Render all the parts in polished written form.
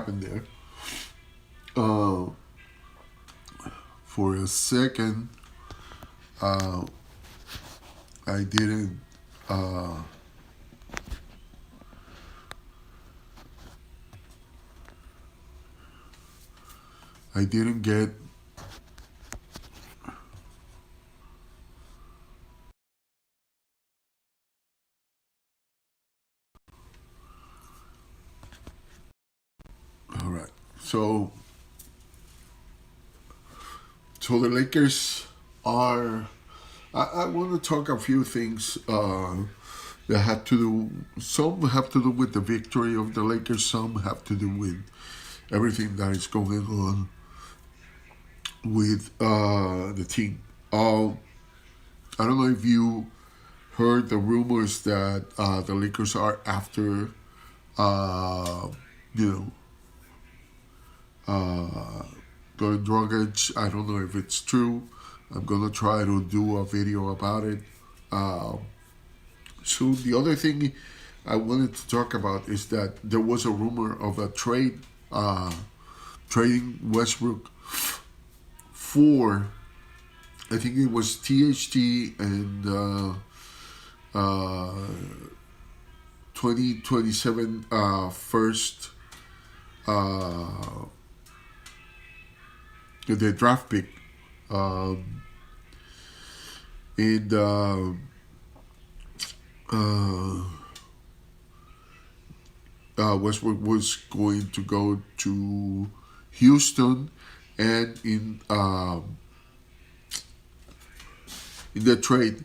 happened there. Uh, for a second, uh, I didn't. Uh, I didn't get. All right. So, the Lakers are. I want to talk a few things that have to do. Some have to do with the victory of the Lakers. Some have to do with everything that is going on with the team. I don't know if you heard the rumors that the Lakers are after, uh, you know, Goran Dragic. I don't know if it's true. I'm gonna try to do a video about it. Uh, so the other thing I wanted to talk about is that there was a rumor of a trade, trading Westbrook for, I think it was THT and uh, 2027 first, uh, the draft pick. Um, and uh, Westbrook was going to go to Houston, and in the trade,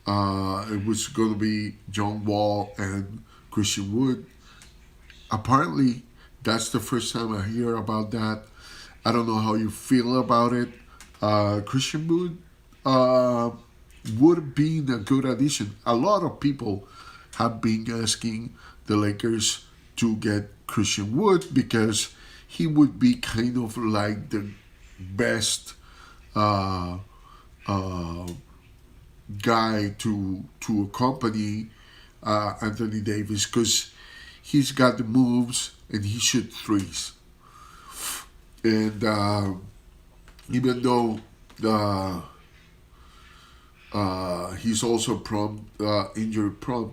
it was going to be John Wall and Christian Wood. Apparently, that's the first time I hear about that. I don't know how you feel about it. Christian Wood would have been a good addition. A lot of people have been asking the Lakers to get Christian Wood because he would be kind of like the best uh, uh, guy to accompany Anthony Davis because he's got the moves and he shoots threes. And even though he's also injury prone,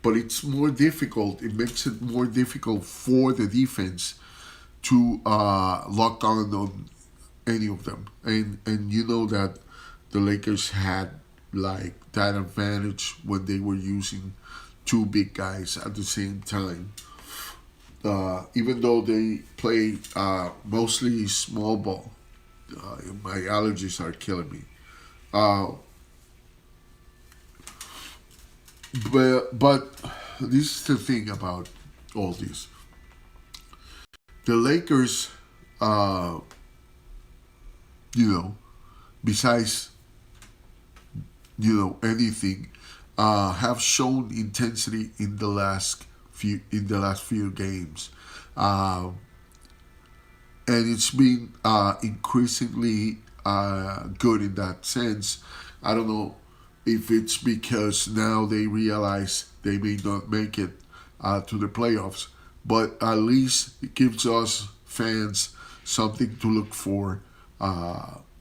but it's more difficult. It makes it more difficult for the defense to lock on any of them. And you know that the Lakers had like that advantage when they were using two big guys at the same time. Even though they play mostly small ball, my allergies are killing me. Uh, but this is the thing about all this. The Lakers, uh, you know, besides anything, have shown intensity in the last few games, uh, and it's been increasingly good in that sense. I don't know if it's because now they realize they may not make it to the playoffs, but at least it gives us fans something to look for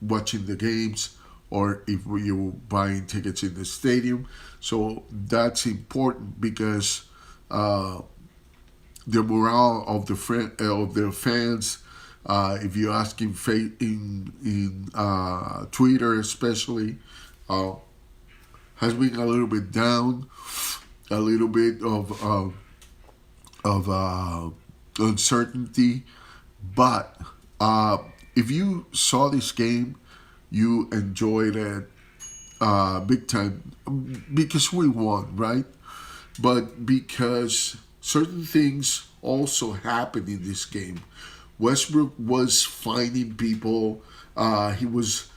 watching the games or if you buying tickets in the stadium. So that's important because the morale of the fans. If you ask in Twitter especially, uh, has been a little bit down, a little bit of uncertainty. But if you saw this game, you enjoyed it big time because we won, right? But because certain things also happened in this game. Westbrook was finding people. He was,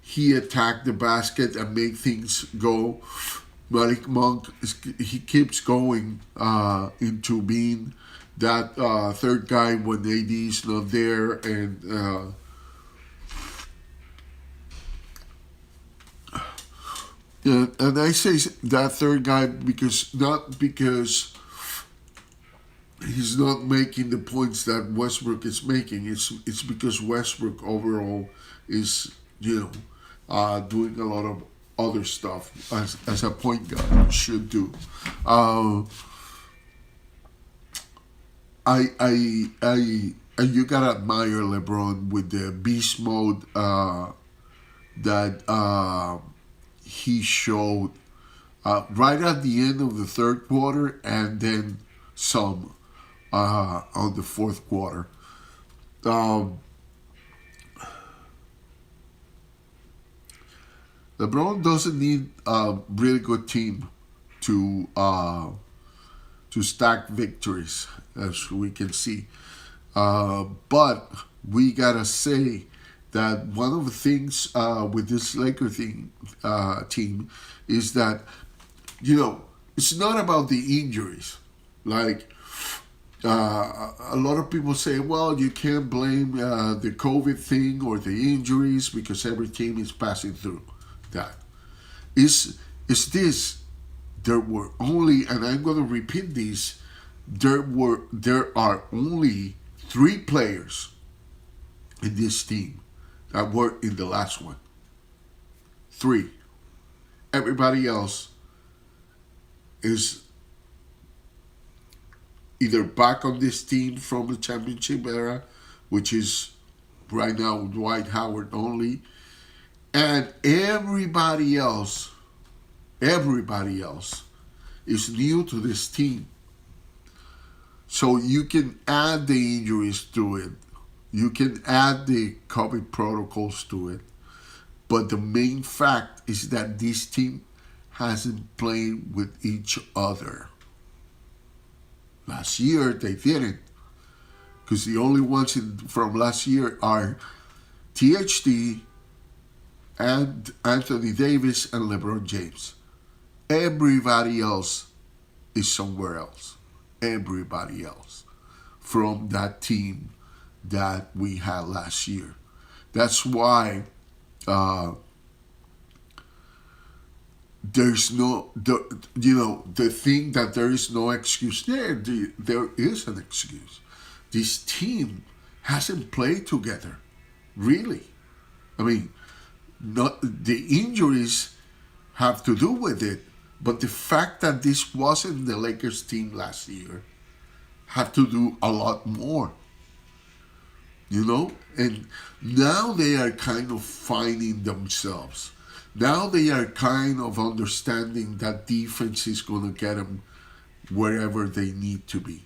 he attacked the basket and made things go. Malik Monk, he keeps going into being that third guy when AD is not there, and I say that third guy because not because he's not making the points that Westbrook is making. It's because Westbrook overall is doing a lot of other stuff as a point guard should do. Uh, and you gotta admire LeBron with the beast mode that he showed right at the end of the third quarter, and then some on the fourth quarter. Um, LeBron doesn't need a really good team to stack victories, as we can see. But we gotta say that one of the things with this team is that it's not about the injuries. Like a lot of people say, well, you can't blame the COVID thing or the injuries because every team is passing through that. Is this? There were only, and I'm going to repeat this. There are only 3 players in this team that were in the last one. 3. Everybody else is either back on this team from the championship era, which is right now Dwight Howard only, and everybody else is new to this team. So you can add the injuries to it. You can add the COVID protocols to it. But the main fact is that this team hasn't played with each other. Last year, they didn't. Because the only ones from last year are THT and Anthony Davis and LeBron James. Everybody else is somewhere else. Everybody else from that team that we had last year. That's why there's the thing that there is no excuse there. There is an excuse. This team hasn't played together, really. I mean, not the injuries have to do with it, but the fact that this wasn't the Lakers team last year had to do a lot more. And now they are kind of finding themselves. Now they are kind of understanding that defense is going to get them wherever they need to be.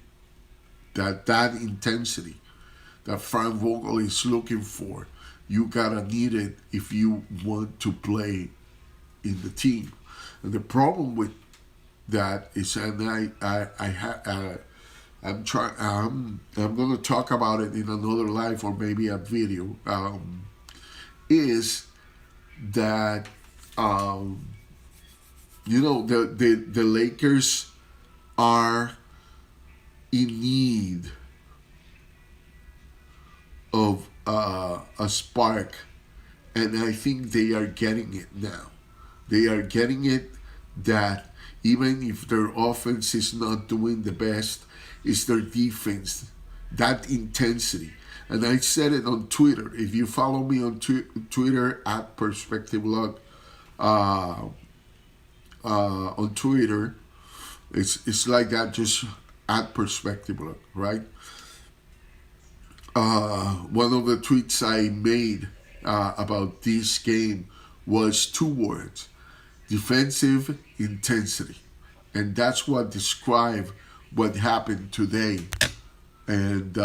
That intensity that Frank Vogel is looking for, you gotta need it if you want to play in the team. And the problem with that is, and I'm going to talk about it in another live or maybe a video. Is that the Lakers are in need of a spark, and I think they are getting it now. They are getting it that even if their offense is not doing the best, it's their defense, that intensity. And I said it on Twitter. If you follow me on Twitter at PerspectiveLog, on Twitter, it's like that, just at PerspectiveLog, right? One of the tweets I made about this game was 2 words: defensive intensity. And that's what described what happened today. And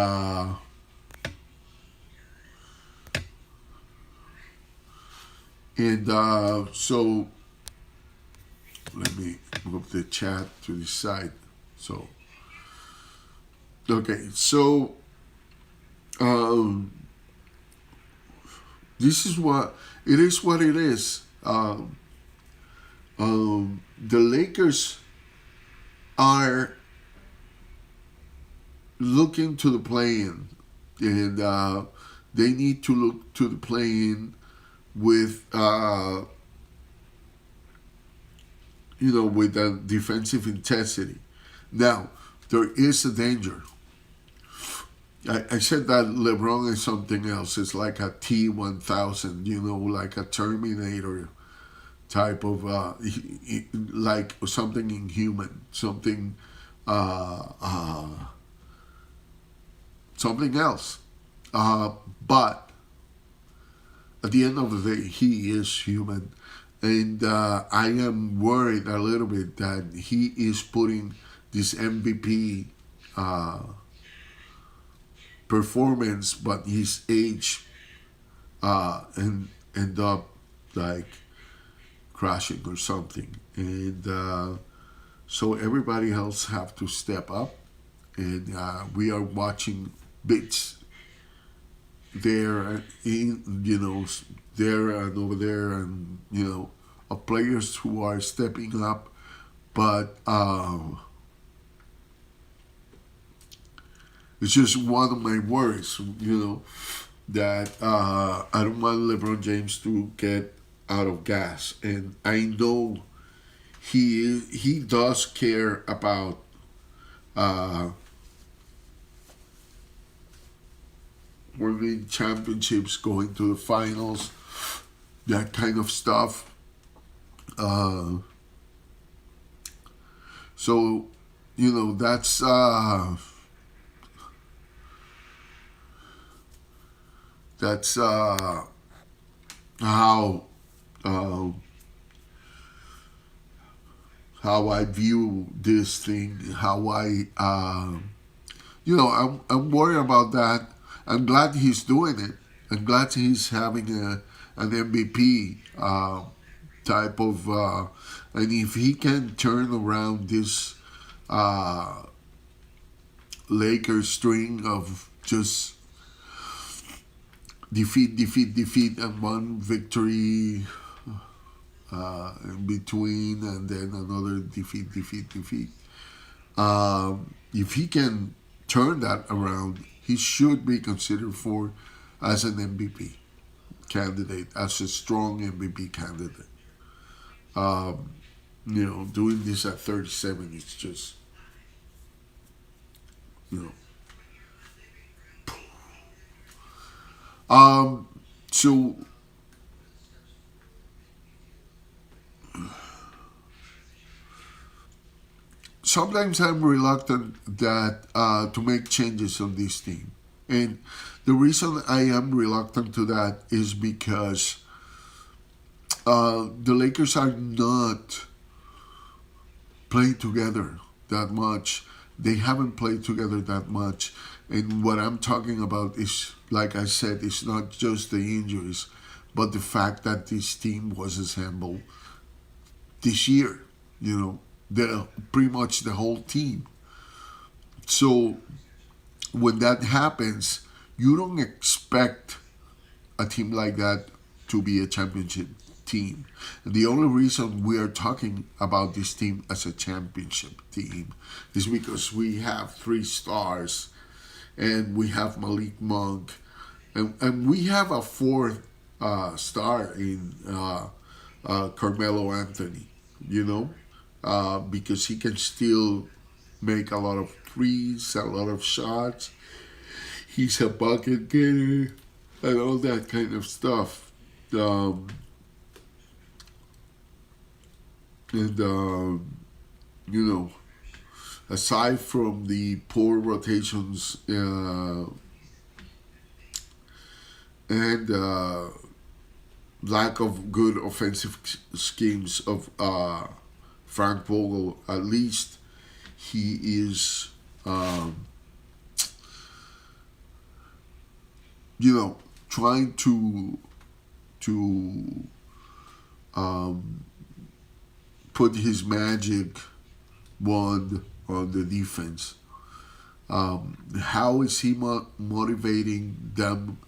so let me move the chat to the side. So, okay, so this is what it is. What it is. The Lakers are looking to the play-in, and they need to look to the play-in with with a defensive intensity. Now, there is a danger. I said that LeBron is something else. It's like a T-1000, like a Terminator type of, like something inhuman, uh, uh, something else. But at the end of the day, he is human. And I am worried a little bit that he is putting this MVP uh, performance, but his age and end up like crashing or something. And so everybody else have to step up. And we are watching bits there, there and over there, and of players who are stepping up. But it's just one of my worries, that I don't want LeBron James to get out of gas, and I know he does care about uh, winning championships, going to the finals, that kind of stuff. Uh, so, that's how uh, how I view this thing. How I'm worried about that. I'm glad he's doing it. I'm glad he's having an MVP type of, and if he can turn around this uh, Lakers string of just defeat, and one victory in between, and then another defeat. If he can turn that around, he should be considered for as an MVP candidate, as a strong MVP candidate. Doing this at 37 is just, you know. So sometimes I'm reluctant that to make changes on this team, and the reason I am reluctant to that is because the Lakers are not playing together that much. They haven't played together that much, and what I'm talking about is, like I said, it's not just the injuries, but the fact that this team was assembled this year. Pretty much the whole team. So when that happens, you don't expect a team like that to be a championship team. And the only reason we are talking about this team as a championship team is because we have 3 stars, and we have Malik Monk, and we have a fourth star in Carmelo Anthony, because he can still make a lot of threes, a lot of shots. He's a bucket getter and all that kind of stuff. And aside from the poor rotations and lack of good offensive schemes of Frank Vogel, at least he is, trying to put his magic wand on the defense. How is he motivating them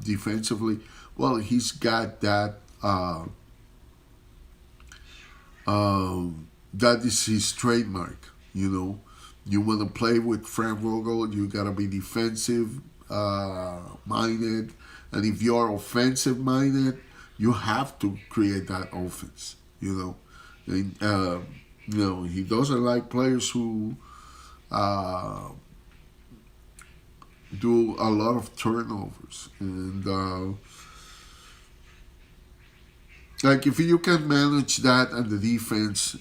defensively? Well, he's got that. That is his trademark. You want to play with Frank Vogel, you gotta be defensive minded, and if you're offensive minded, you have to create that offense. And he doesn't like players who do a lot of turnovers. And like if you can manage that and the defense,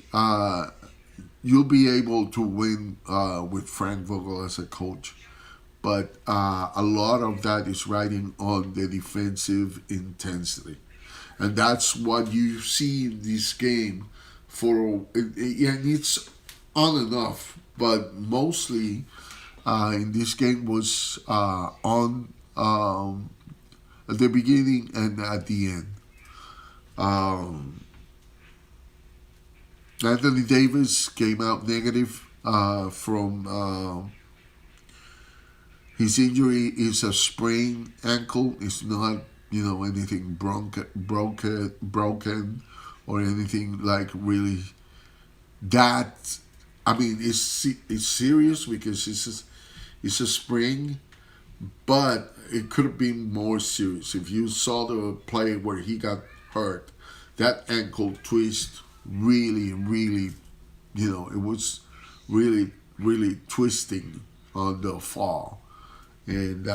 you'll be able to win with Frank Vogel as a coach. But a lot of that is riding on the defensive intensity, and that's what you see in this game. And it's on and off, but mostly in this game was on at the beginning and at the end. Um, Anthony Davis came out negative from his injury. Is a sprained ankle. It's not anything broken or anything like really that. I mean, it's serious because it's a sprain, but it could have been more serious. If you saw the play where he got hurt, that ankle twist really, really, it was really, really twisting on the fall. And,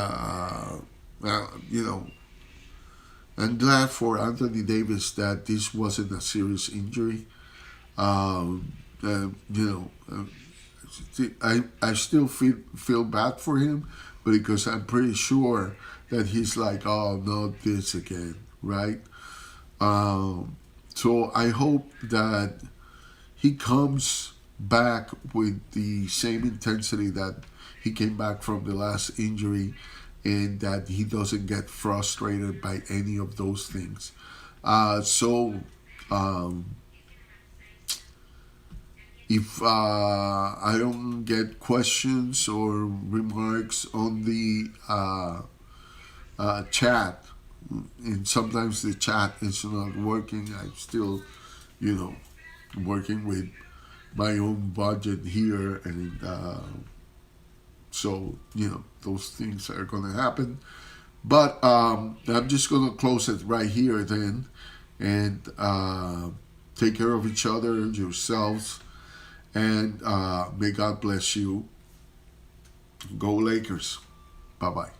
I'm glad for Anthony Davis that this wasn't a serious injury. Um, uh, you know, uh, I still feel bad for him, but because I'm pretty sure that he's like, oh, not this again, right? So I hope that he comes back with the same intensity that he came back from the last injury, and that he doesn't get frustrated by any of those things. So um, if I don't get questions or remarks on the chat, and sometimes the chat is not working, I'm still, you know, working with my own budget here, and so those things are gonna happen. But I'm just gonna close it right here then, and take care of each other, yourselves, and may God bless you. Go Lakers. Bye bye.